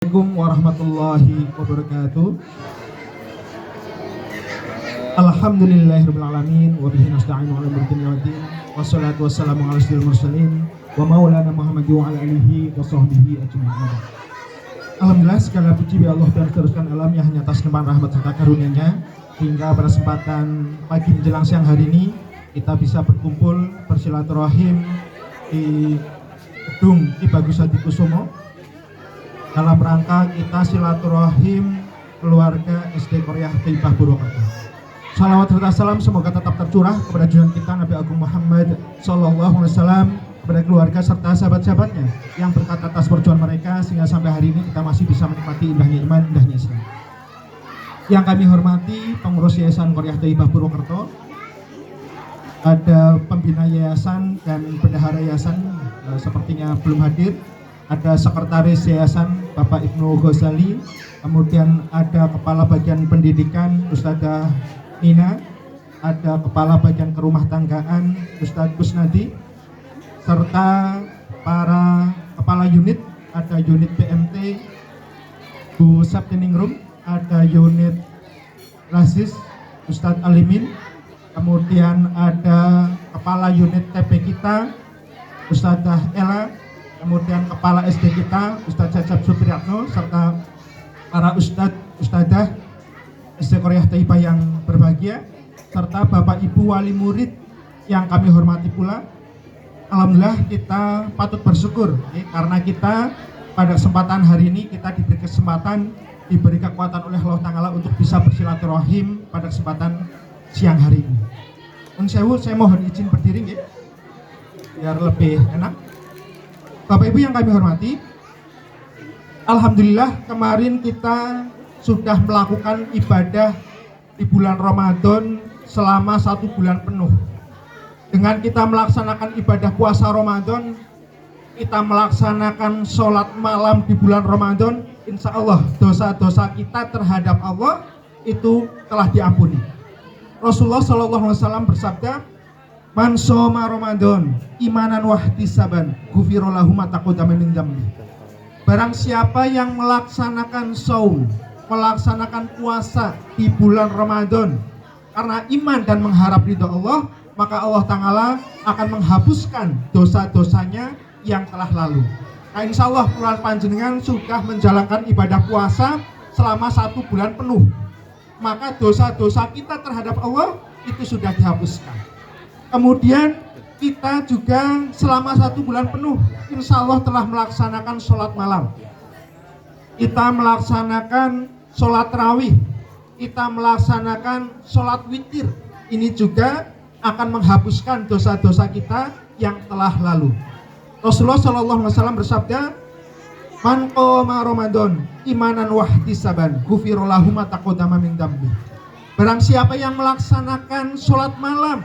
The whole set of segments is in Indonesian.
Assalamualaikum warahmatullahi wabarakatuh. Alhamdulillahirabbil alamin wa bihi nasta'inu 'ala umuri dunya waddin. Wassalatu wassalamu 'ala asyrofil mursalin wa maulana Muhammad wa 'ala alihi wa sahbihi ajma'in. Alhamdulillah, segala puji bagi Allah dan teruskan alam yang hanya atas limpahan rahmat serta karunia-Nya hingga pada kesempatan pagi menjelang siang hari ini kita bisa berkumpul bersilaturahim di gedung Ki Bagus Hadikusumo dalam rangka kita silaturahim keluarga SD Qoryah Thayyibah Purwokerto. Salawat serta salam semoga tetap tercurah kepada junjungan kita Nabi Agung Muhammad Sallallahu Alaihi Wasallam, kepada keluarga serta sahabat-sahabatnya yang berkat atas perjuangan mereka sehingga sampai hari ini kita masih bisa menikmati indahnya iman, indahnya Islam. Yang kami hormati pengurus Yayasan Qoryah Thayyibah Purwokerto, ada pembina yayasan dan bendahara yayasan sepertinya belum hadir. Ada sekretaris yayasan Bapak Ibnu Ghazali, kemudian ada kepala bagian pendidikan Ustadzah Nina, ada kepala bagian kerumah tanggaan Ustadz Kusnadi, serta para kepala unit, ada unit BMT Bu Sabtiningrum, ada unit Rasis Ustadz Alimin, kemudian ada kepala unit TP kita Ustadzah Ella, kemudian kepala SD kita Ustadz Cacap Supriyatno, serta para ustadzah SD Qoryah Thayyibah yang berbahagia, serta Bapak Ibu wali murid yang kami hormati pula. Alhamdulillah kita patut bersyukur karena kita pada kesempatan hari ini kita diberi kesempatan, diberi kekuatan oleh Allah Ta'ala untuk bisa bersilaturahim pada kesempatan siang hari ini. Unsewu, saya mohon izin berdiri biar lebih enak. Bapak Ibu yang kami hormati, alhamdulillah kemarin kita sudah melakukan ibadah di bulan Ramadan selama 1 bulan penuh. Dengan kita melaksanakan ibadah puasa Ramadan, kita melaksanakan sholat malam di bulan Ramadan, insya Allah dosa-dosa kita terhadap Allah itu telah diampuni. Rasulullah SAW bersabda, "Man shoma Ramadan imanan wahtisaban ghufira lahu ma taqaddama min dzambi." Barang siapa yang melaksanakan saum, melaksanakan puasa di bulan Ramadan karena iman dan mengharap ridha Allah, maka Allah Ta'ala akan menghapuskan dosa-dosanya yang telah lalu. Nah, insya Allah puluhan panjenengan sudah menjalankan ibadah puasa selama 1 bulan penuh, maka dosa-dosa kita terhadap Allah itu sudah dihapuskan. Kemudian kita juga selama 1 bulan penuh insya Allah telah melaksanakan sholat malam, kita melaksanakan sholat tarawih, kita melaksanakan sholat witir. Ini juga akan menghapuskan dosa-dosa kita yang telah lalu. Rasulullah SAW bersabda, "Man qoma Ramadan imanan wahtisaban ghufira lahu ma taqaddama min dzambi." Barang siapa yang melaksanakan sholat malam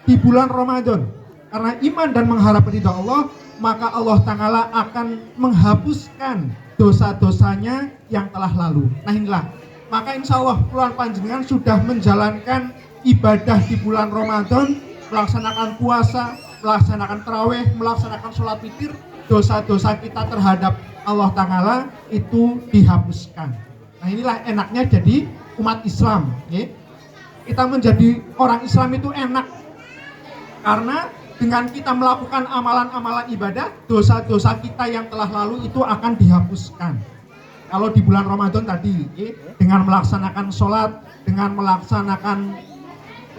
di bulan Ramadan karena iman dan mengharap ridha Allah, maka Allah Ta'ala akan menghapuskan dosa-dosanya yang telah lalu. Nah inilah, maka insya Allah puluhan panjenengan sudah menjalankan ibadah di bulan Ramadan, melaksanakan puasa, melaksanakan tarawih, melaksanakan sholat witir, dosa-dosa kita terhadap Allah Ta'ala itu dihapuskan. Nah inilah enaknya jadi umat Islam. Kita menjadi orang Islam itu enak karena dengan kita melakukan amalan-amalan ibadah, dosa-dosa kita yang telah lalu itu akan dihapuskan. Kalau di bulan Ramadan tadi, dengan melaksanakan sholat, dengan melaksanakan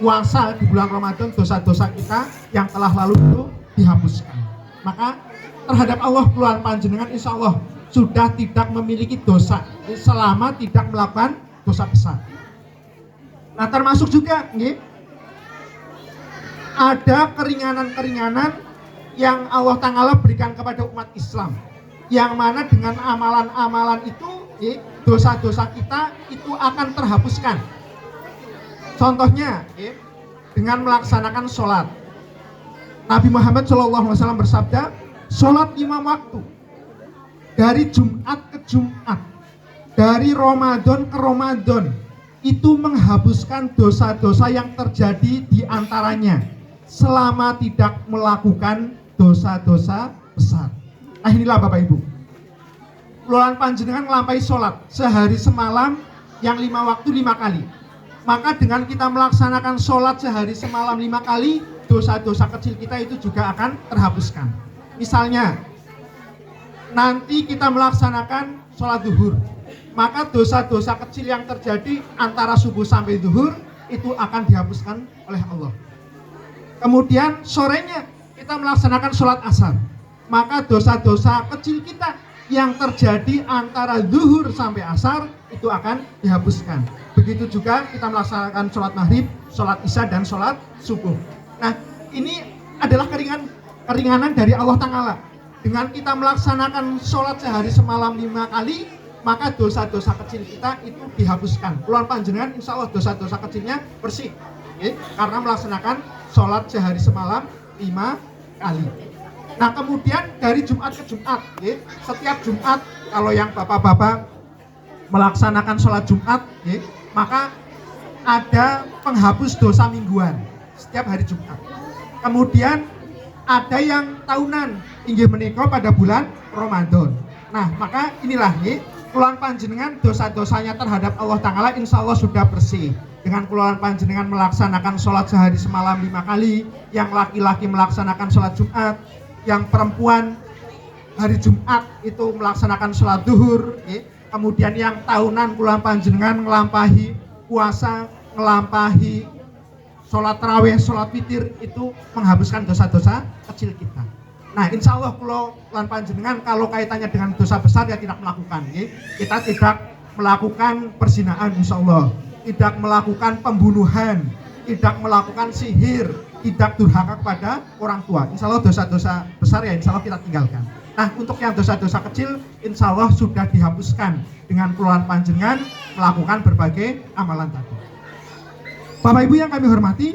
puasa di bulan Ramadan, dosa-dosa kita yang telah lalu itu dihapuskan. Maka terhadap Allah puluhan panjenengan insya Allah sudah tidak memiliki dosa selama tidak melakukan dosa besar. Nah termasuk juga ada keringanan-keringanan yang Allah Ta'ala berikan kepada umat Islam, yang mana dengan amalan-amalan itu dosa-dosa kita itu akan terhapuskan. Contohnya dengan melaksanakan sholat. Nabi Muhammad SAW bersabda, sholat 5 waktu dari Jumat ke Jumat, dari Ramadan ke Ramadan, itu menghapuskan dosa-dosa yang terjadi di antaranya selama tidak melakukan dosa-dosa besar. Nah inilah Bapak Ibu, kula panjenengan nglampahi sholat sehari semalam yang 5 waktu 5 kali. Maka dengan kita melaksanakan sholat sehari semalam 5 kali, dosa-dosa kecil kita itu juga akan terhapuskan. Misalnya, nanti kita melaksanakan sholat zuhur, maka dosa-dosa kecil yang terjadi antara subuh sampai zuhur itu akan dihapuskan oleh Allah. Kemudian sorenya kita melaksanakan sholat asar, maka dosa-dosa kecil kita yang terjadi antara zuhur sampai asar itu akan dihapuskan. Begitu juga kita melaksanakan sholat maghrib, sholat isya, dan sholat subuh. Nah, ini adalah keringanan dari Allah Ta'ala. Dengan kita melaksanakan sholat sehari semalam 5 kali, maka dosa-dosa kecil kita itu dihapuskan. Kula panjenengan insya Allah dosa-dosa kecilnya bersih, karena melaksanakan sholat sehari semalam 5 kali. Nah, kemudian dari Jumat ke Jumat, setiap Jumat kalau yang bapak-bapak melaksanakan sholat Jumat, maka ada penghapus dosa mingguan setiap hari Jumat. Kemudian ada yang tahunan, inggih menika pada bulan Ramadan. Nah, maka inilah kula panjenengan dosa-dosanya terhadap Allah Ta'ala insya Allah sudah bersih. Dengan kula panjenengan melaksanakan sholat sehari semalam 5 kali, yang laki-laki melaksanakan sholat Jumat, yang perempuan hari Jumat itu melaksanakan sholat zuhur, kemudian yang tahunan kula panjenengan ngelampahi puasa, ngelampahi sholat tarawih, sholat witir, itu menghapuskan dosa-dosa kecil kita. Nah, insya Allah kula panjenengan kalau kaitannya dengan dosa besar ya tidak melakukan, kita tidak melakukan perzinahan insya Allah, tidak melakukan pembunuhan, tidak melakukan sihir, tidak durhaka kepada orang tua. Insya Allah dosa-dosa besar ya insya Allah kita tinggalkan. Nah, untuk yang dosa-dosa kecil insya Allah sudah dihapuskan dengan kula panjenengan melakukan berbagai amalan tadi. Bapak Ibu yang kami hormati,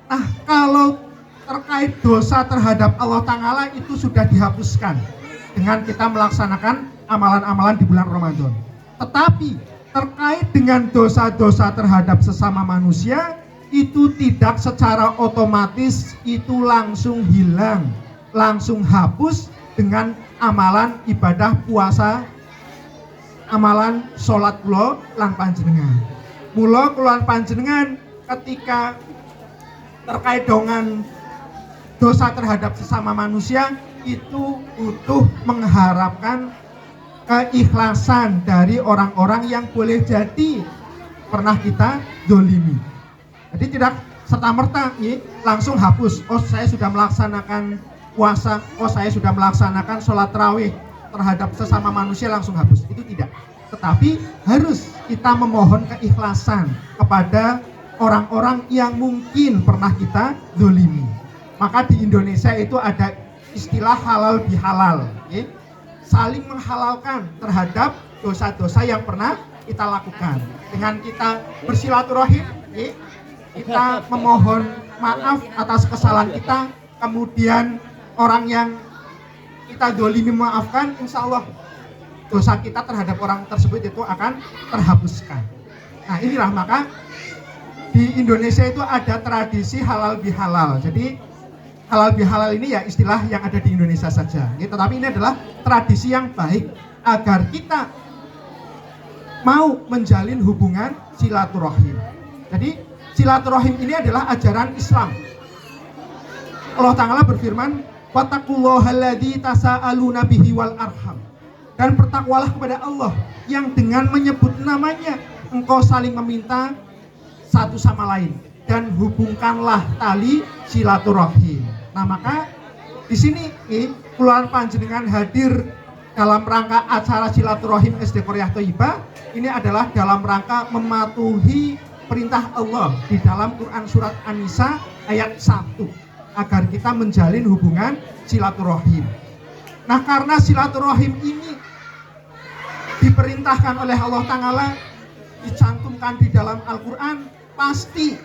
nah kalau terkait dosa terhadap Allah Ta'ala itu sudah dihapuskan dengan kita melaksanakan amalan-amalan di bulan Ramadan. Tetapi terkait dengan dosa-dosa terhadap sesama manusia itu tidak secara otomatis itu langsung hilang, langsung hapus dengan amalan ibadah puasa, amalan sholat kula lan panjenengan. Mula kula panjenengan ketika terkait dengan dosa terhadap sesama manusia itu butuh mengharapkan keikhlasan dari orang-orang yang boleh jadi pernah kita zolimi. Jadi tidak serta-merta langsung hapus. Oh, saya sudah melaksanakan puasa, oh saya sudah melaksanakan sholat tarawih terhadap sesama manusia langsung hapus. Itu tidak. Tetapi harus kita memohon keikhlasan kepada orang-orang yang mungkin pernah kita zolimi. Maka di Indonesia itu ada istilah halal bihalal, saling menghalalkan terhadap dosa-dosa yang pernah kita lakukan. Dengan kita bersilaturahim, kita memohon maaf atas kesalahan kita, kemudian orang yang kita zolimi memaafkan, insya Allah dosa kita terhadap orang tersebut itu akan terhapuskan. Nah, inilah maka di Indonesia itu ada tradisi halal bihalal. Jadi halal bihalal ini ya istilah yang ada di Indonesia saja, tetapi ini adalah tradisi yang baik agar kita mau menjalin hubungan silaturahim. Jadi silaturahim ini adalah ajaran Islam. Allah Ta'ala berfirman, wattaqullahalladzi tasaaluna bihi wal arham. Dan bertakwalah kepada Allah yang dengan menyebut namanya engkau saling meminta satu sama lain, dan hubungkanlah tali silaturahim. Nah, maka di sini kula panjenengan hadir dalam rangka acara silaturahim SD Qoryah Thayyibah ini adalah dalam rangka mematuhi perintah Allah di dalam Quran surat An-Nisa ayat 1 agar kita menjalin hubungan silaturahim. Nah, karena silaturahim ini diperintahkan oleh Allah Ta'ala, dicantumkan di dalam Al-Quran, pasti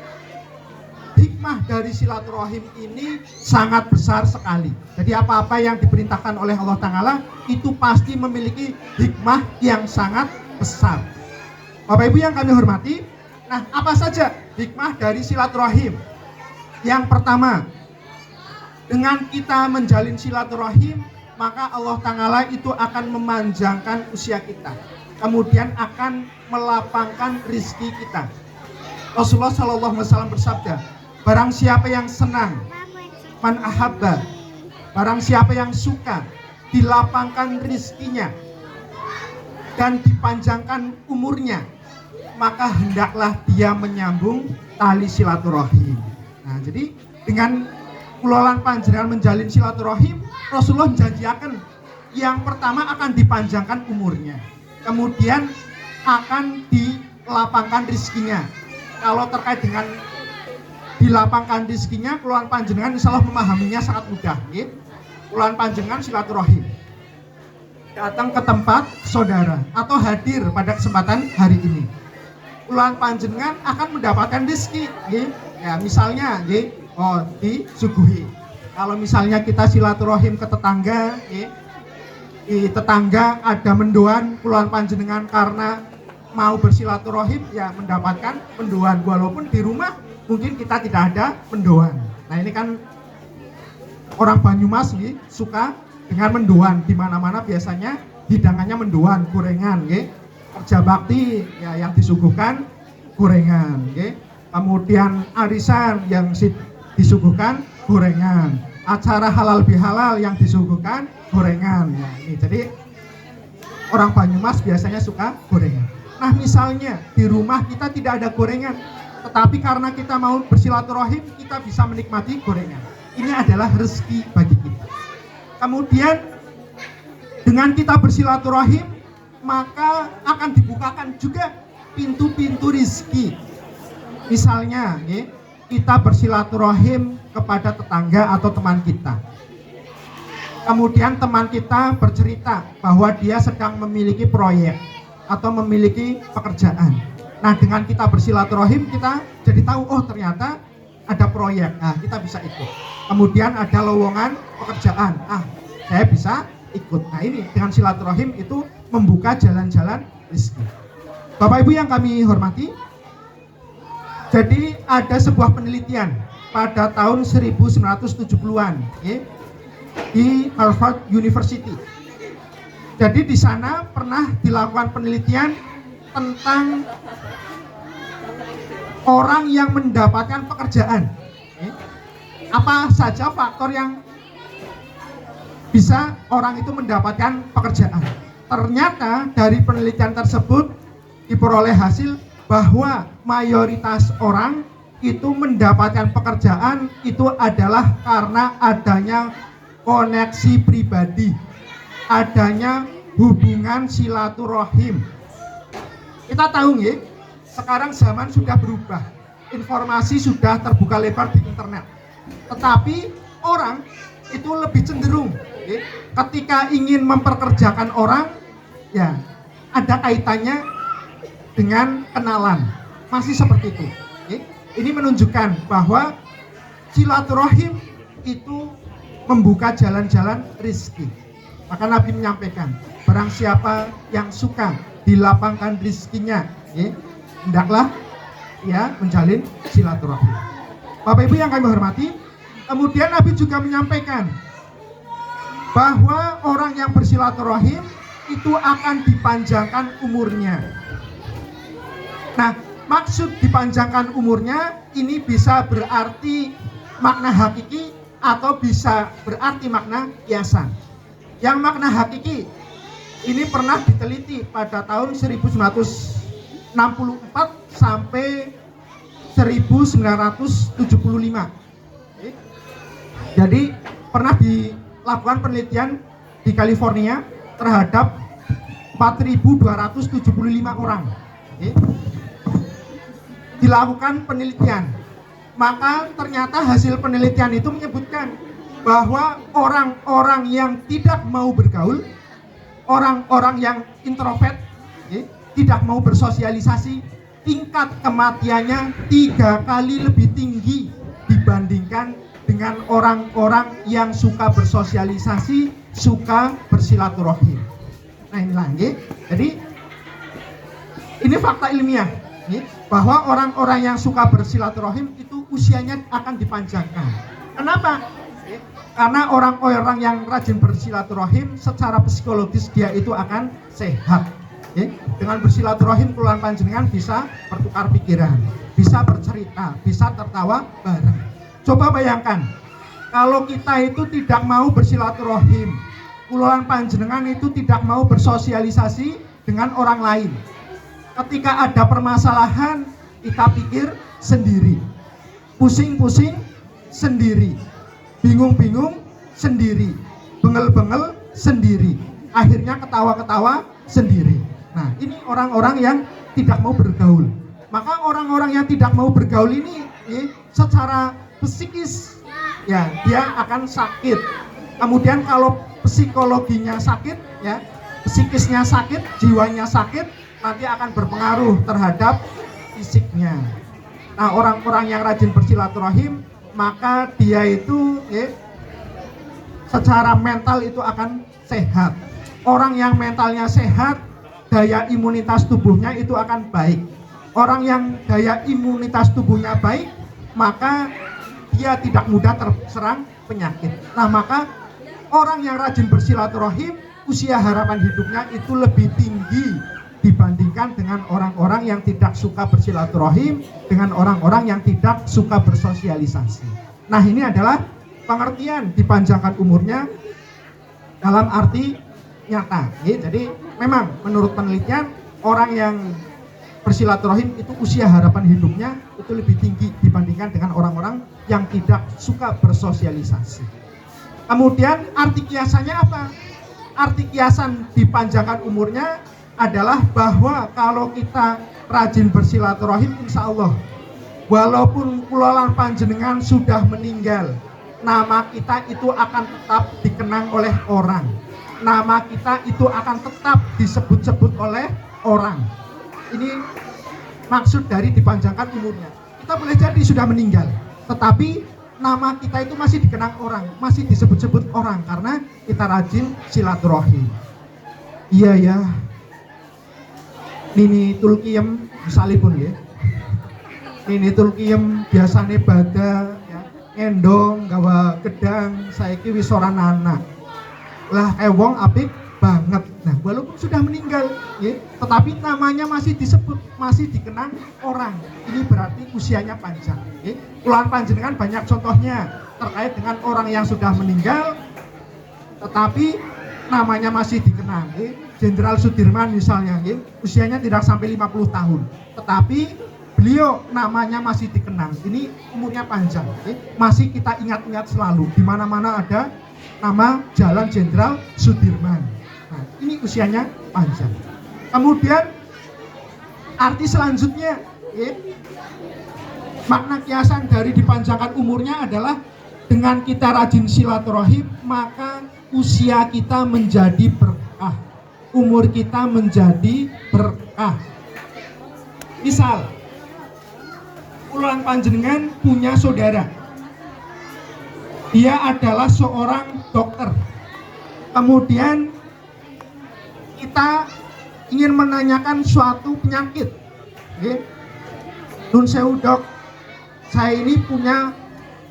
hikmah dari silaturahim ini sangat besar sekali. Jadi apa-apa yang diperintahkan oleh Allah Ta'ala itu pasti memiliki hikmah yang sangat besar. Bapak Ibu yang kami hormati, nah apa saja hikmah dari silaturahim? Yang pertama, dengan kita menjalin silaturahim, maka Allah Ta'ala itu akan memanjangkan usia kita, kemudian akan melapangkan rizki kita. Rasulullah SAW bersabda, barang siapa yang senang, man ahabba, barang siapa yang suka, dilapangkan rizkinya dan dipanjangkan umurnya, maka hendaklah dia menyambung tali silaturahim. Nah, jadi dengan kulolan panjenengan menjalin silaturahim, Rasulullah menjanjikan yang pertama akan dipanjangkan umurnya, kemudian akan dilapangkan rizkinya. Kalau terkait dengan dilapangkan rizkinya, kulolan panjenengan insya Allah memahaminya sangat mudah. Kulolan panjenengan silaturahim, datang ke tempat saudara atau hadir pada kesempatan hari ini, kulolan panjenengan akan mendapatkan rezeki, ya misalnya, disuguhi. Kalau misalnya kita silaturahim ke tetangga, di tetangga ada mendoan, kulolan panjenengan karena mau bersilaturahim, ya mendapatkan mendoan, walaupun di rumah mungkin kita tidak ada mendoan. Nah ini kan orang Banyumas suka dengan mendoan, di mana-mana biasanya hidangannya mendoan, gorengan, kerja bakti ya yang disuguhkan gorengan, kemudian arisan yang disuguhkan gorengan, acara halal bihalal yang disuguhkan gorengan. Ya, ini jadi orang Banyumas biasanya suka gorengan. Nah misalnya di rumah kita tidak ada gorengan, tetapi karena kita mau bersilaturahim, kita bisa menikmati gorengan. Ini adalah rezeki bagi kita. Kemudian dengan kita bersilaturahim, maka akan dibukakan juga pintu-pintu rezeki. Misalnya, kita bersilaturahim kepada tetangga atau teman kita. Kemudian teman kita bercerita bahwa dia sedang memiliki proyek atau memiliki pekerjaan. Nah, dengan kita bersilaturahim, kita jadi tahu, oh ternyata ada proyek, nah kita bisa ikut. Kemudian ada lowongan pekerjaan, saya bisa ikut. Nah ini dengan silaturahim itu membuka jalan-jalan rezeki. Bapak Ibu yang kami hormati, jadi ada sebuah penelitian pada tahun 1970-an di Harvard University. Jadi di sana pernah dilakukan penelitian tentang orang yang mendapatkan pekerjaan. Apa saja faktor yang bisa orang itu mendapatkan pekerjaan? Ternyata dari penelitian tersebut diperoleh hasil bahwa mayoritas orang itu mendapatkan pekerjaan itu adalah karena adanya koneksi pribadi, adanya hubungan silaturahim. Kita tahu sekarang zaman sudah berubah, informasi sudah terbuka lebar di internet. Tetapi orang itu lebih cenderung ketika ingin memperkerjakan orang, ya ada kaitannya dengan kenalan, masih seperti itu. Ini menunjukkan bahwa silaturahim itu membuka jalan-jalan rezeki. Maka Nabi menyampaikan, barang siapa yang suka dilapangkan rezekinya, hendaklah ya menjalin silaturahim. Bapak Ibu yang kami hormati, kemudian Nabi juga menyampaikan bahwa orang yang bersilaturahim itu akan dipanjangkan umurnya. Nah, maksud dipanjangkan umurnya ini bisa berarti makna hakiki atau bisa berarti makna kiasan. Yang makna hakiki ini pernah diteliti pada tahun 1964 sampai 1975. Jadi pernah dilakukan penelitian di California terhadap 4.275 orang. Dilakukan penelitian, maka ternyata hasil penelitian itu menyebutkan bahwa orang-orang yang tidak mau bergaul, orang-orang yang introvert, tidak mau bersosialisasi, tingkat kematiannya 3 kali lebih tinggi dibandingkan dengan orang-orang yang suka bersosialisasi, suka bersilaturahim. Nah inilah, jadi ini fakta ilmiah, bahwa orang-orang yang suka bersilaturahim itu usianya akan dipanjangkan. Kenapa? Karena orang-orang yang rajin bersilaturahim secara psikologis dia itu akan sehat. Dengan bersilaturahim kula panjenengan bisa bertukar pikiran, bisa bercerita, bisa tertawa bareng. Coba bayangkan kalau kita itu tidak mau bersilaturahim, kula panjenengan itu tidak mau bersosialisasi dengan orang lain. Ketika ada permasalahan kita pikir sendiri, pusing-pusing sendiri, bingung-bingung sendiri, bengel-bengel sendiri, akhirnya ketawa-ketawa sendiri. Nah, ini orang-orang yang tidak mau bergaul. Maka orang-orang yang tidak mau bergaul ini secara psikis ya dia akan sakit. Kemudian kalau psikologinya sakit ya, psikisnya sakit, jiwanya sakit, nanti akan berpengaruh terhadap fisiknya. Nah, orang-orang yang rajin bersilaturahim maka dia itu secara mental itu akan sehat. Orang yang mentalnya sehat, daya imunitas tubuhnya itu akan baik. Orang yang daya imunitas tubuhnya baik, maka dia tidak mudah terserang penyakit. Nah, maka orang yang rajin bersilaturahim, usia harapan hidupnya itu lebih tinggi dibandingkan dengan orang-orang yang tidak suka bersilaturahim, dengan orang-orang yang tidak suka bersosialisasi. Nah, ini adalah pengertian dipanjangkan umurnya dalam arti nyata. Jadi memang menurut penelitian orang yang bersilaturahim itu usia harapan hidupnya itu lebih tinggi dibandingkan dengan orang-orang yang tidak suka bersosialisasi. Kemudian arti kiasannya apa? Arti kiasan dipanjangkan umurnya adalah bahwa kalau kita rajin bersilaturahim, insya Allah walaupun kula lan panjenengan sudah meninggal, nama kita itu akan tetap dikenang oleh orang. Nama kita itu akan tetap disebut-sebut oleh orang. Ini maksud dari dipanjangkan umurnya. Kita boleh jadi sudah meninggal, tetapi nama kita itu masih dikenang orang, masih disebut-sebut orang karena kita rajin silaturahim. Iya ya. Nini Tulkiem misalipun ya. Nini Tulkiem biasane bada ya, endong gawa gedang saiki wis ora anak. Lah wong apik banget. Nah, walaupun sudah meninggal ya, tetapi namanya masih disebut, masih dikenang orang. Ini berarti usianya panjang ya. Kula panjenengan banyak contohnya terkait dengan orang yang sudah meninggal tetapi namanya masih dikenang ya. Jenderal Sudirman misalnya, usianya tidak sampai 50 tahun, tetapi beliau namanya masih dikenang. Ini umurnya panjang, masih kita ingat-ingat selalu. Di mana-mana ada nama Jalan Jenderal Sudirman. Nah, ini usianya panjang. Kemudian arti selanjutnya, makna kiasan dari dipanjangkan umurnya adalah dengan kita rajin silaturahim, maka usia kita menjadi berkah. Umur kita menjadi berkah. Misal, kula panjenengan punya saudara. Dia adalah seorang dokter. Kemudian kita ingin menanyakan suatu penyakit. Nun sewu dok, saya ini punya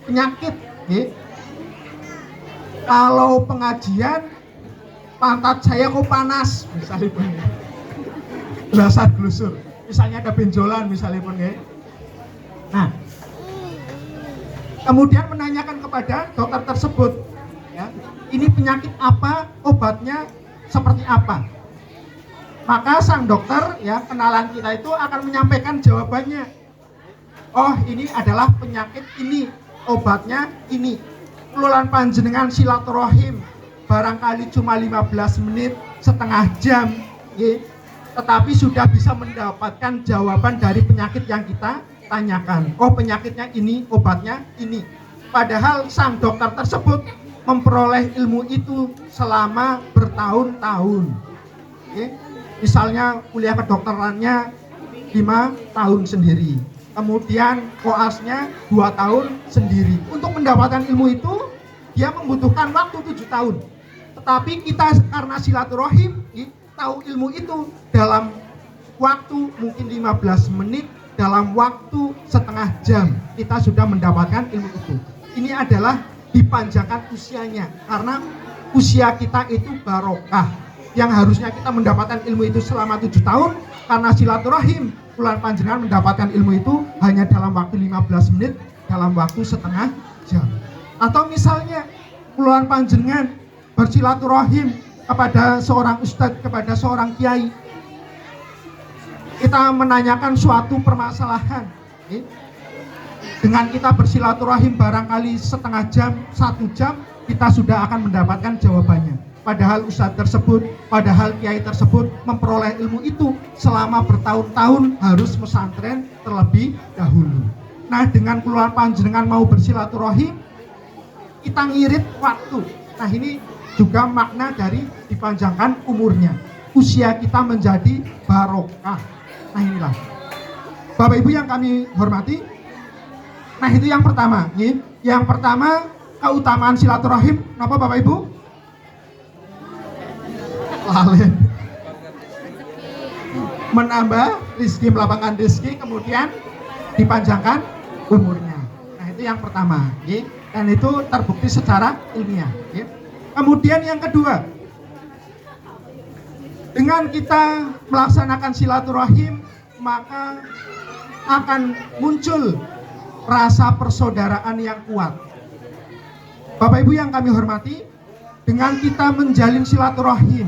penyakit. Kalau pengajian pantat saya kok panas misalnya pun ya. Gelasar glusur misalnya ada benjolan misalnya pun ya. Nah, kemudian menanyakan kepada dokter tersebut ya, ini penyakit apa, obatnya seperti apa. Maka sang dokter ya, kenalan kita itu akan menyampaikan jawabannya. Oh, ini adalah penyakit ini, obatnya ini. Kula panjenengan silaturahim barangkali cuma 15 menit, setengah jam ya, tetapi sudah bisa mendapatkan jawaban dari penyakit yang kita tanyakan. Oh, penyakitnya ini, obatnya ini. Padahal sang dokter tersebut memperoleh ilmu itu selama bertahun-tahun ya. Misalnya kuliah kedokterannya 5 tahun sendiri, kemudian koasnya 2 tahun sendiri. Untuk mendapatkan ilmu itu dia membutuhkan waktu 7 tahun. Tetapi kita karena silaturahim tahu ilmu itu dalam waktu mungkin 15 menit, dalam waktu setengah jam kita sudah mendapatkan ilmu itu. Ini adalah dipanjangkan usianya, karena usia kita itu barokah. Yang harusnya kita mendapatkan ilmu itu selama 7 tahun, karena silaturahim kula panjenengan mendapatkan ilmu itu hanya dalam waktu 15 menit, dalam waktu setengah jam. Atau misalnya kula panjenengan bersilaturahim kepada seorang ustadz, kepada seorang kiai, kita menanyakan suatu permasalahan, dengan kita bersilaturahim barangkali setengah jam, 1 jam, kita sudah akan mendapatkan jawabannya. Padahal ustadz tersebut, padahal kiai tersebut memperoleh ilmu itu selama bertahun-tahun harus pesantren terlebih dahulu. Nah, dengan kula panjenengan mau bersilaturahim, kita ngirit waktu. Nah, ini juga makna dari dipanjangkan umurnya. Usia kita menjadi barokah. Nah, inilah Bapak Ibu yang kami hormati. Nah, itu yang pertama. Yang pertama, keutamaan silaturahim. Kenapa Bapak Ibu? Lalen. Menambah rezeki, melapangkan rezeki, kemudian dipanjangkan umurnya. Nah, itu yang pertama, dan itu terbukti secara ilmiah. Kemudian yang kedua, dengan kita melaksanakan silaturahim, maka akan muncul rasa persaudaraan yang kuat. Bapak Ibu yang kami hormati, dengan kita menjalin silaturahim,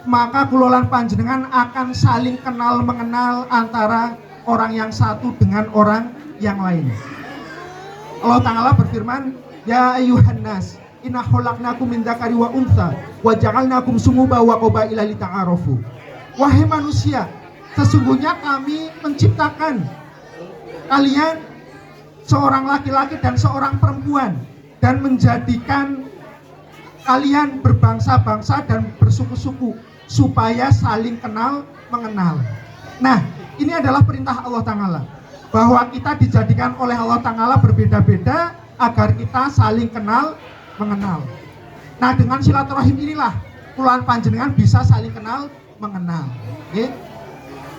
maka kulolan panjenengan akan saling kenal mengenal antara orang yang satu dengan orang yang lain. Allah Ta'ala berfirman, ya ayyuhan nas, inna khalaqnakum min dzakari wa untha wa ja'alnakum syu'uban wa qabaila lita'arafu. Wahai manusia, sesungguhnya kami menciptakan kalian seorang laki-laki dan seorang perempuan, dan menjadikan kalian berbangsa-bangsa dan bersuku-suku supaya saling kenal mengenal. Nah, ini adalah perintah Allah Ta'ala, bahwa kita dijadikan oleh Allah Ta'ala berbeda-beda agar kita saling kenal mengenal. Nah, dengan silaturahim inilah kula panjenengan bisa saling kenal mengenal.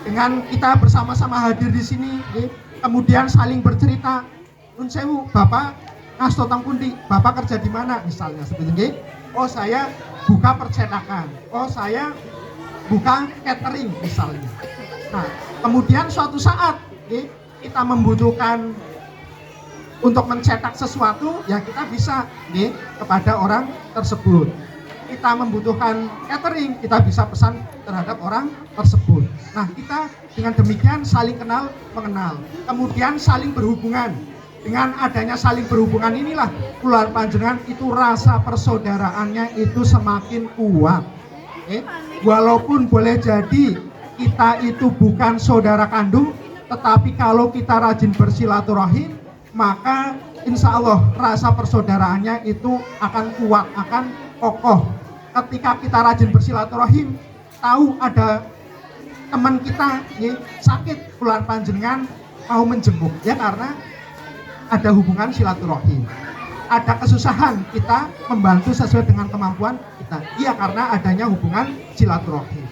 Dengan kita bersama-sama hadir di sini, kemudian saling bercerita, nun sewu, Bapak ngasto teng pundi, Bapak kerja di mana misalnya, seperti ini. Oh, saya buka percetakan. Oh, saya buka catering misalnya. Nah, kemudian suatu saat kita membutuhkan untuk mencetak sesuatu, ya kita bisa kepada orang tersebut. Kita membutuhkan catering, kita bisa pesan terhadap orang tersebut. Nah, kita dengan demikian saling kenal mengenal, kemudian saling berhubungan. Dengan adanya saling berhubungan inilah kula panjenengan itu rasa persaudaraannya itu semakin kuat. Walaupun boleh jadi kita itu bukan saudara kandung, tetapi kalau kita rajin bersilaturahim, maka insya Allah rasa persaudaraannya itu akan kuat, akan kokoh. Ketika kita rajin bersilaturahim, tahu ada teman kita sakit, kula panjenengan mau menjenguk, ya karena ada hubungan silaturahim. Ada kesusahan, kita membantu sesuai dengan kemampuan kita, iya karena adanya hubungan silaturahim.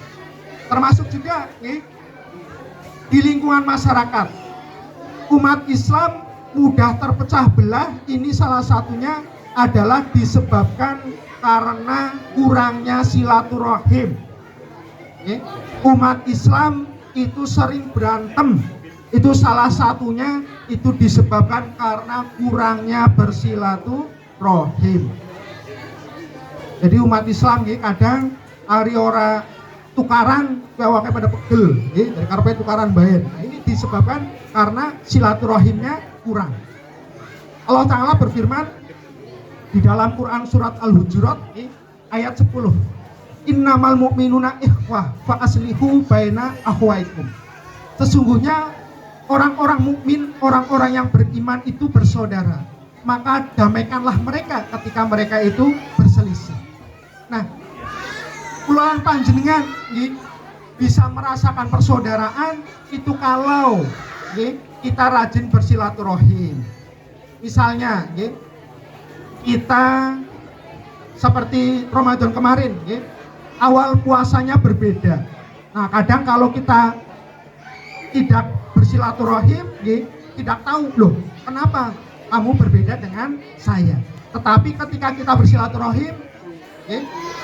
Termasuk juga di lingkungan masyarakat, umat Islam mudah terpecah belah. Ini salah satunya adalah disebabkan karena kurangnya silaturahim. Umat Islam itu sering berantem, itu salah satunya itu disebabkan karena kurangnya bersilaturahim. Jadi umat Islam kadang ari ora tukaran awake pada pegel, dari karepe tukaran baen. Nah, ini disebabkan karena silaturahimnya kurang. Allah Ta'ala berfirman di dalam Quran surat Al-Hujurat ayat 10, innamal mu'minuna ikhwah fa aslihu baina akhwaikum. Sesungguhnya orang-orang mukmin, orang-orang yang beriman itu bersaudara, maka damaikanlah mereka ketika mereka itu berselisih. Nah, kula panjenengan bisa merasakan persaudaraan itu kalau kita rajin bersilaturahim. Misalnya kita seperti Ramadan kemarin, awal puasanya berbeda. Nah, kadang kalau kita tidak bersilaturahim, tidak tahu loh kenapa kamu berbeda dengan saya. Tetapi ketika kita bersilaturahim,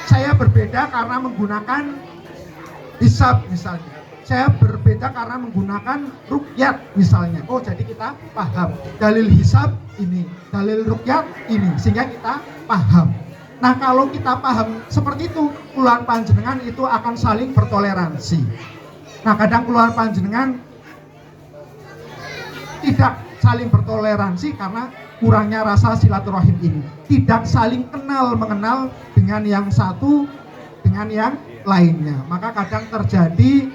saya berbeda karena menggunakan hisab misalnya. Saya berbeda karena menggunakan ruqyat misalnya. Oh, jadi kita paham dalil hisab ini, dalil ruqyat ini, sehingga kita paham. Nah, kalau kita paham seperti itu, kuluan panjenengan itu akan saling bertoleransi. Nah, kadang kuluan panjenengan tidak saling bertoleransi karena kurangnya rasa silaturahim ini. Tidak saling kenal mengenal dengan yang satu dengan yang lainnya. Maka kadang terjadi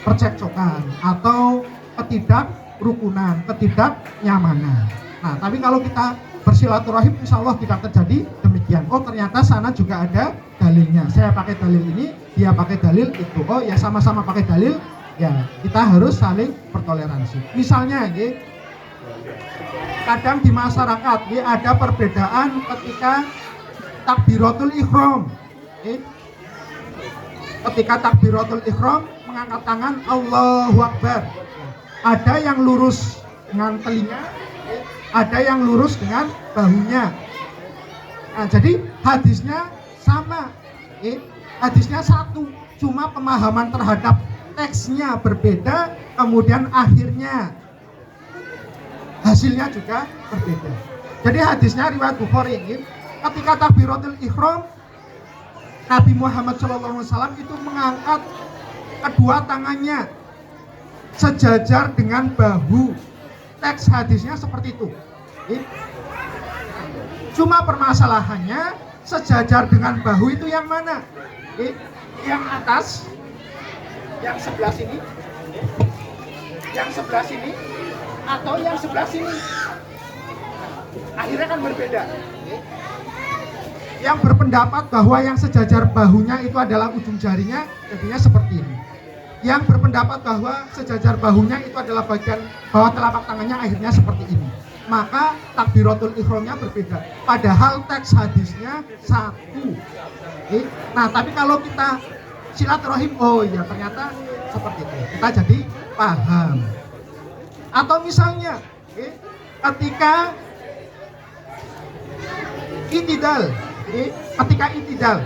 percekcokan atau ketidakrukunan, ketidaknyamanan. Nah, tapi kalau kita bersilaturahim, insya Allah tidak terjadi demikian. Oh, ternyata sana juga ada dalilnya. Saya pakai dalil ini, dia pakai dalil itu. Oh ya, sama-sama pakai dalil. Ya, kita harus saling bertoleransi. Misalnya, kadang di masyarakat ada perbedaan ketika takbiratul ihram. Ketika takbiratul ihram mengangkat tangan Allahu Akbar. Ada yang lurus dengan telinga, ada yang lurus dengan bahunya. Nah, jadi hadisnya sama, hadisnya satu, cuma pemahaman terhadap teksnya berbeda, kemudian akhirnya hasilnya juga berbeda. Jadi hadisnya riwayat Bukhari ini, ketika takbiratul ihram Nabi Muhammad SAW itu mengangkat kedua tangannya sejajar dengan bahu. Teks hadisnya seperti itu. Cuma permasalahannya sejajar dengan bahu itu yang mana? Yang atas, yang sebelah sini, yang sebelah sini, atau yang sebelah sini. Akhirnya kan berbeda. Yang berpendapat bahwa yang sejajar bahunya itu adalah ujung jarinya, jadinya seperti ini. Yang berpendapat bahwa sejajar bahunya itu adalah bagian bawah telapak tangannya, akhirnya seperti ini. Maka takbiratul ihramnya berbeda. Padahal teks hadisnya satu. Nah, tapi kalau kita silaturahim, oh ya ternyata seperti itu. Kita jadi paham. Atau misalnya, ketika itidal, ketika itidal,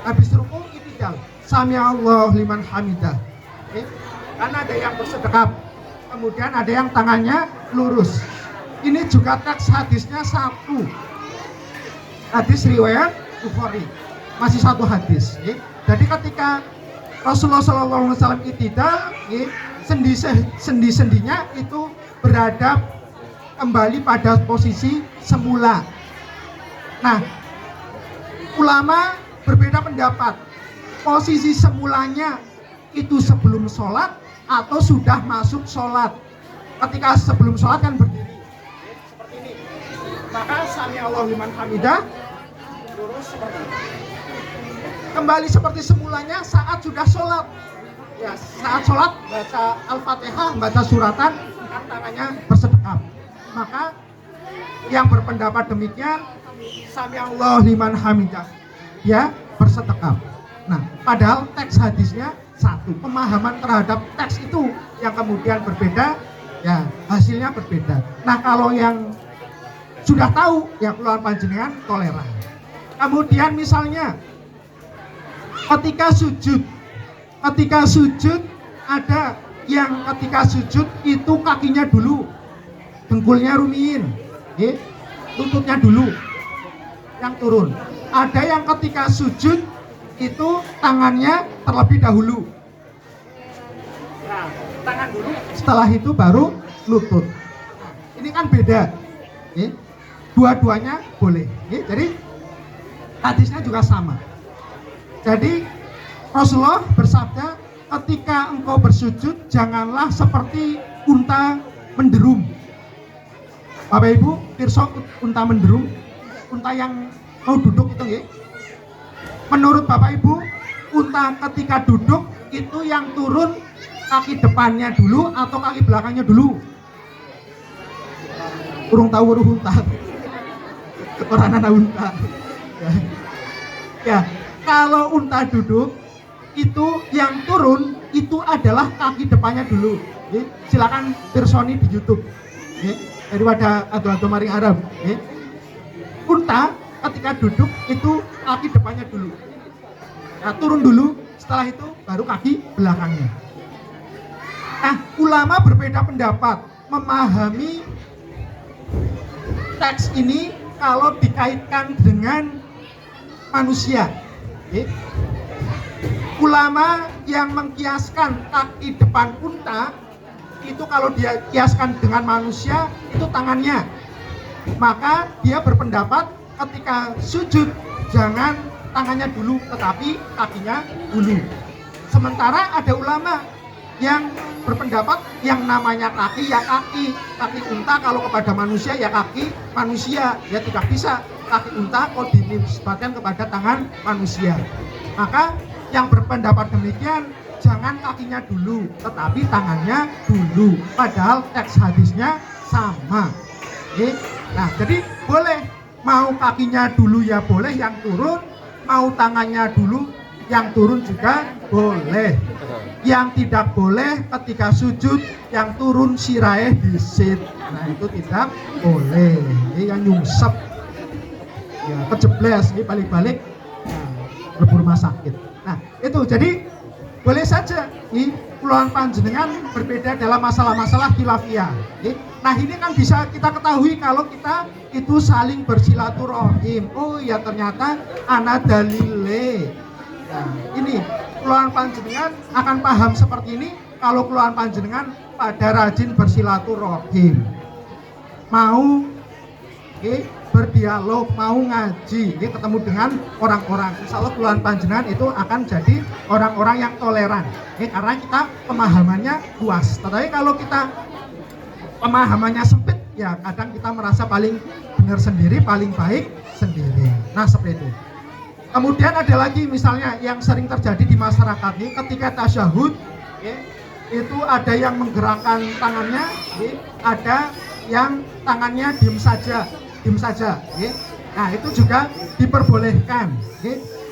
habis rukuk itidal, sami Allah liman hamidah. Karena ada yang bersedekap, kemudian ada yang tangannya lurus. Ini juga teks hadisnya satu. Hadis riwayat Bukhari, masih satu hadis. Jadi ketika Rasulullah SAW itidal, sendi-sendinya itu berada kembali pada posisi semula. Nah, ulama berbeda pendapat. Posisi semulanya itu sebelum sholat atau sudah masuk sholat. Ketika sebelum sholat kan berdiri seperti ini, maka sami Allah liman hamidah lurus seperti ini. Kembali seperti semulanya saat sudah sholat. Ya, saat sholat baca Al-Fatihah, baca suratan, tangannya bersedekap. Maka yang berpendapat demikian, sami Allah liman hamidah, ya bersedekap. Nah, padahal teks hadisnya satu. Pemahaman terhadap teks itu yang kemudian berbeda, ya hasilnya berbeda. Nah, kalau yang sudah tahu, ya keluar panjenengan toleran. Kemudian misalnya ketika sujud ada yang ketika sujud itu kakinya dulu, dengkulnya rumiin, lututnya dulu yang turun. Ada yang ketika sujud itu tangannya terlebih dahulu. Nah, tangan dulu, setelah itu baru lutut. Ini kan beda. Dua-duanya boleh. Jadi hadisnya juga sama. Jadi Rasulullah bersabda, ketika engkau bersujud janganlah seperti unta menderum. Bapak Ibu, pirsa unta menderum, unta yang mau duduk itu, menurut Bapak Ibu, unta ketika duduk itu yang turun kaki depannya dulu atau kaki belakangnya dulu? Urung tahu uruh unta. Orang anak unta. Ya, kalau unta duduk itu yang turun itu adalah kaki depannya dulu. Silakan pirsoni di YouTube. Daripada adu-adu maring Arab. unta ketika duduk itu kaki depannya dulu. Nah, turun dulu, setelah itu baru kaki belakangnya. Nah, ulama berbeda pendapat memahami teks ini kalau dikaitkan dengan manusia. Oke. Ulama yang mengkiaskan kaki depan unta itu kalau dia kiaskan dengan manusia itu tangannya, maka dia berpendapat ketika sujud jangan tangannya dulu tetapi kakinya dulu. Sementara ada ulama yang berpendapat yang namanya kaki ya kaki unta kalau kepada manusia ya kaki manusia, ya tidak bisa kaki unta kalau dinisbatkan kepada tangan manusia. Maka yang berpendapat demikian jangan kakinya dulu tetapi tangannya dulu, padahal teks hadisnya sama. Oke? Nah, jadi boleh mau kakinya dulu ya boleh yang turun, mau tangannya dulu yang turun juga boleh. Yang tidak boleh ketika sujud yang turun sirahe disit. Nah, itu tidak boleh. Ini yang nyungsep ya kejebles, ini balik-balik nah, rumah sakit. Nah, itu jadi boleh saja ini keluhan panjenengan berbeda dalam masalah-masalah khilafiyah. Nah, ini kan bisa kita ketahui kalau kita itu saling bersilaturahim. Oh ya, ternyata ana dalile. Nah, ini keluhan panjenengan akan paham seperti ini kalau keluhan panjenengan pada rajin bersilaturahim, mau berdialog, mau ngaji, ketemu dengan orang-orang. Insya Allah keluhan panjenengan itu akan jadi orang-orang yang toleran, karena kita pemahamannya luas. Tetapi kalau kita pemahamannya sempit, ya kadang kita merasa paling benar sendiri, paling baik sendiri. Nah, seperti itu. Kemudian ada lagi misalnya yang sering terjadi di masyarakat ini ketika tasyahud, itu ada yang menggerakkan tangannya, ada yang tangannya diem saja. Nah, itu juga diperbolehkan.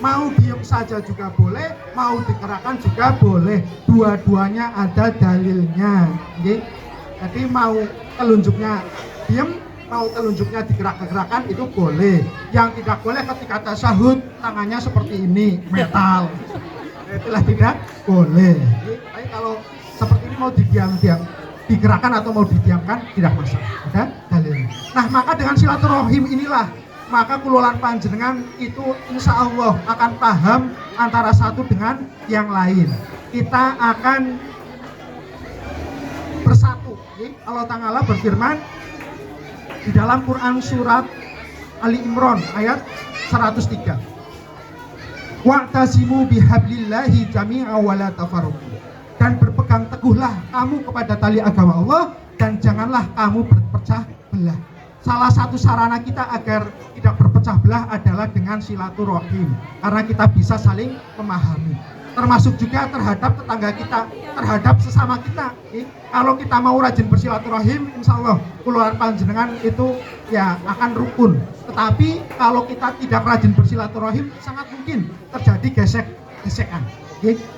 Mau diem saja juga boleh, mau digerakkan juga boleh. Dua-duanya ada dalilnya. Jadi mau telunjuknya diem, mau telunjuknya digerak-gerakan itu boleh. Yang tidak boleh ketika tasyahud tangannya seperti ini, metal. Itulah tidak boleh. Tapi kalau seperti ini mau didiam-diam, digerakkan atau mau didiamkan tidak masalah. Ada dalilnya. Nah, maka dengan silaturahim inilah maka kululan panjenengan itu insya Allah akan paham antara satu dengan yang lain. Kita akan bersatu. Allah Ta'ala berfirman di dalam Quran surat Ali Imran ayat 103. Wa'tasimu bihablillahi jami'a wa la tafarraqu. Dan berpegang teguhlah kamu kepada tali agama Allah dan janganlah kamu berpecah belah. Salah satu sarana kita agar tidak berpecah belah adalah dengan silaturahim, karena kita bisa saling memahami. Termasuk juga terhadap tetangga kita, terhadap sesama kita. Kalau kita mau rajin bersilaturahim, insya Allah kuluran panjenengan itu ya akan rukun. Tetapi kalau kita tidak rajin bersilaturahim, sangat mungkin terjadi gesek-gesekan,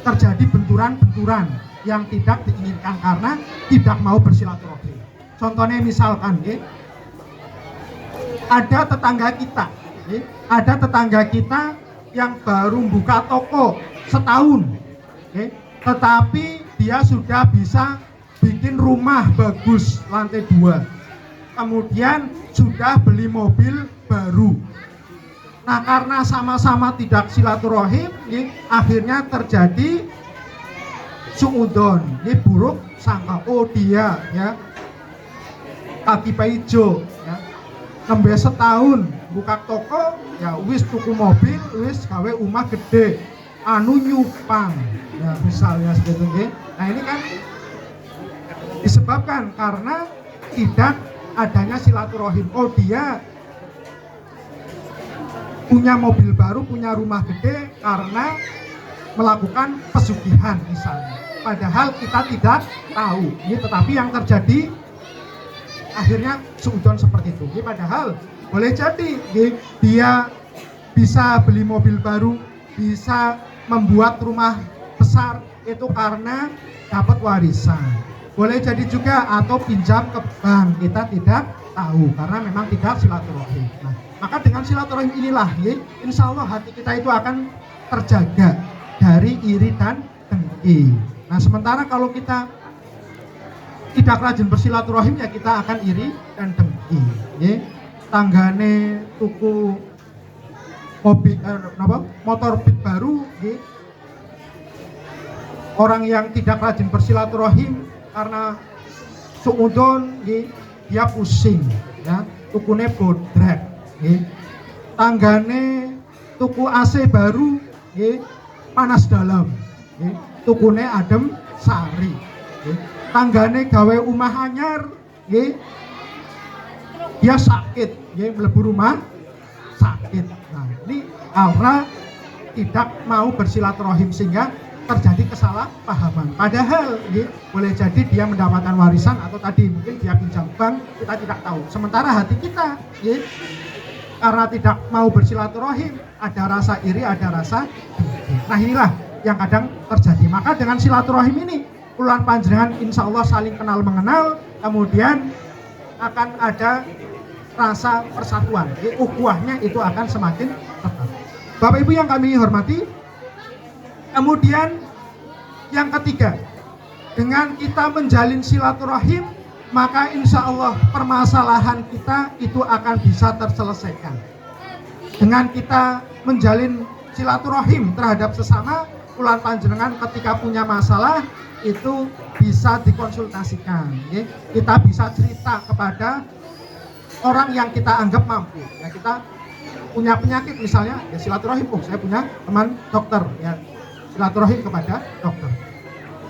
terjadi benturan-benturan yang tidak diinginkan karena tidak mau bersilaturahim. Contohnya misalkan, ada tetangga kita yang baru buka toko setahun, tetapi dia sudah bisa bikin rumah bagus lantai 2, kemudian sudah beli mobil baru. Nah, karena sama-sama tidak silaturahim, akhirnya terjadi suudon, buruk sangka. Oh dia ya kaki paijo, ya nembe setahun buka toko, ya wis tuku mobil, wis gawe omah gede, anu nyupang, ya misalnya seperti itu. Nah, ini kan disebabkan karena tidak adanya silaturahim. Oh dia punya mobil baru, punya rumah gede karena melakukan pesugihan misalnya. Padahal kita tidak tahu. Tetapi yang terjadi akhirnya suudon seperti itu. Padahal boleh jadi dia bisa beli mobil baru, bisa membuat rumah besar itu karena dapat warisan. Boleh jadi juga atau pinjam ke bank, kita tidak tahu karena memang tidak silaturahim. Nah, maka dengan silaturahim inilah insya Allah hati kita itu akan terjaga dari iri dan dengki. Nah, sementara kalau kita tidak rajin bersilaturahim ya kita akan iri dan dengki. Tanggane tuku mobil motor beat baru, orang yang tidak rajin bersilaturahim karena suudon, dia pusing, ya, tukune bodrek, tanggane tuku AC baru, panas dalam, tukune adem sari, tanggane gawe umah anyar, dia sakit, mlebu rumah sakit. Nah, ini karena tidak mau bersilaturahim sehingga terjadi kesalahpahaman. Padahal boleh jadi dia mendapatkan warisan atau tadi mungkin dia pinjam bank, kita tidak tahu. Sementara hati kita karena tidak mau bersilaturahim, ada rasa iri, ada rasa dengki. Nah, inilah yang kadang terjadi. Maka dengan silaturahim ini kuluan panjenengan insya Allah saling kenal mengenal, kemudian akan ada rasa persatuan, ukhuwahnya itu akan semakin tetap. Bapak Ibu yang kami hormati, kemudian yang ketiga, dengan kita menjalin silaturahim, maka insya Allah permasalahan kita itu akan bisa terselesaikan. Dengan kita menjalin silaturahim terhadap sesama, kuluan panjenengan ketika punya masalah itu bisa dikonsultasikan. Kita bisa cerita kepada orang yang kita anggap mampu. Ya, kita punya penyakit misalnya, ya silaturahim. Oh, saya punya teman dokter, ya silaturahim kepada dokter.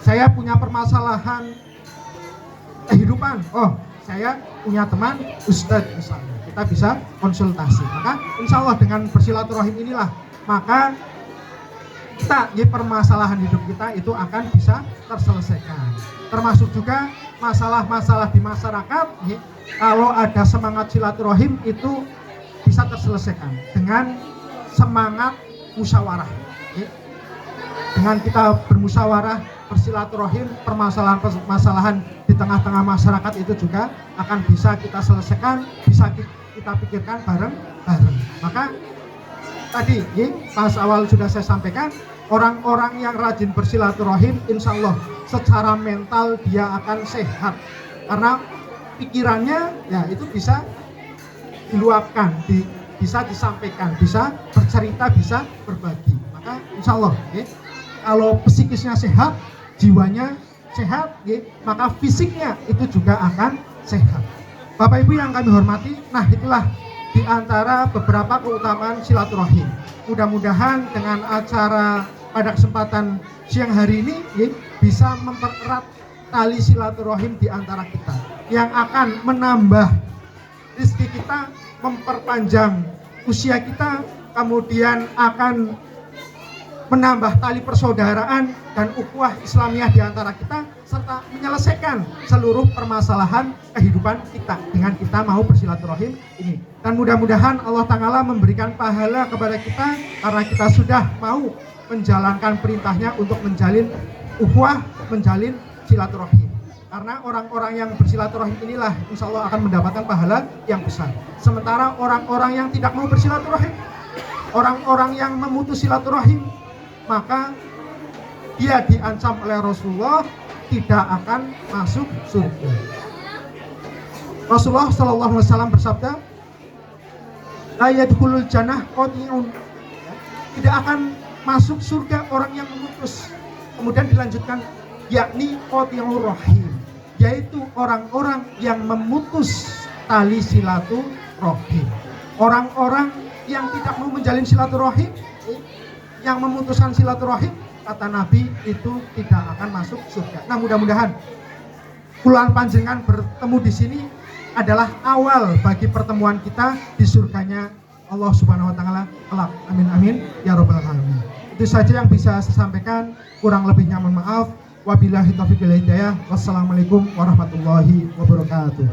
Saya punya permasalahan kehidupan. Oh, saya punya teman ustadz misalnya. Kita bisa konsultasi. Maka insya Allah dengan bersilaturahim inilah maka kita permasalahan hidup kita itu akan bisa terselesaikan. Termasuk juga masalah-masalah di masyarakat, kalau ada semangat silaturahim itu bisa terselesaikan dengan semangat musyawarah. Dengan kita bermusyawarah, bersilaturahim, permasalahan-permasalahan di tengah-tengah masyarakat itu juga akan bisa kita selesaikan, bisa kita pikirkan bareng-bareng. Maka tadi pas awal sudah saya sampaikan, orang-orang yang rajin bersilaturahim insya Allah secara mental dia akan sehat karena pikirannya ya itu bisa diluapkan, bisa disampaikan, bisa bercerita, bisa berbagi. Maka insya Allah kalau psikisnya sehat, jiwanya sehat, maka fisiknya itu juga akan sehat. Bapak Ibu yang kami hormati, nah itulah di antara beberapa keutamaan silaturahim. Mudah-mudahan dengan acara pada kesempatan siang hari ini bisa mempererat tali silaturahim di antara kita yang akan menambah rezeki kita, memperpanjang usia kita, kemudian akan menambah tali persaudaraan dan ukhuwah Islamiyah di antara kita, serta menyelesaikan seluruh permasalahan kehidupan kita dengan kita mau bersilaturahim ini. Dan mudah-mudahan Allah Ta'ala memberikan pahala kepada kita karena kita sudah mau menjalankan perintahnya untuk menjalin ukhuwah, menjalin silaturahim. Karena orang-orang yang bersilaturahim inilah insya Allah akan mendapatkan pahala yang besar. Sementara orang-orang yang tidak mau bersilaturahim, orang-orang yang memutus silaturahim, maka dia diancam oleh Rasulullah tidak akan masuk surga. Rasulullah SAW bersabda, la yadkhulul jannah qati'un, tidak akan masuk surga orang yang memutus. Kemudian dilanjutkan, yakni qati'ur rahim, yaitu orang-orang yang memutus tali silaturahim. Orang-orang yang tidak mau menjalin silaturahim, yang memutuskan silaturahim, kata Nabi itu tidak akan masuk surga. Nah, mudah-mudahan kuluan panjenengan bertemu di sini adalah awal bagi pertemuan kita di surganya Allah Subhanahu wa taala kelak. Amin amin ya rabbal alamin. Itu saja yang bisa saya sampaikan, kurang lebihnya mohon maaf. Wabillahi taufiq wal hidayah. Wassalamualaikum warahmatullahi wabarakatuh.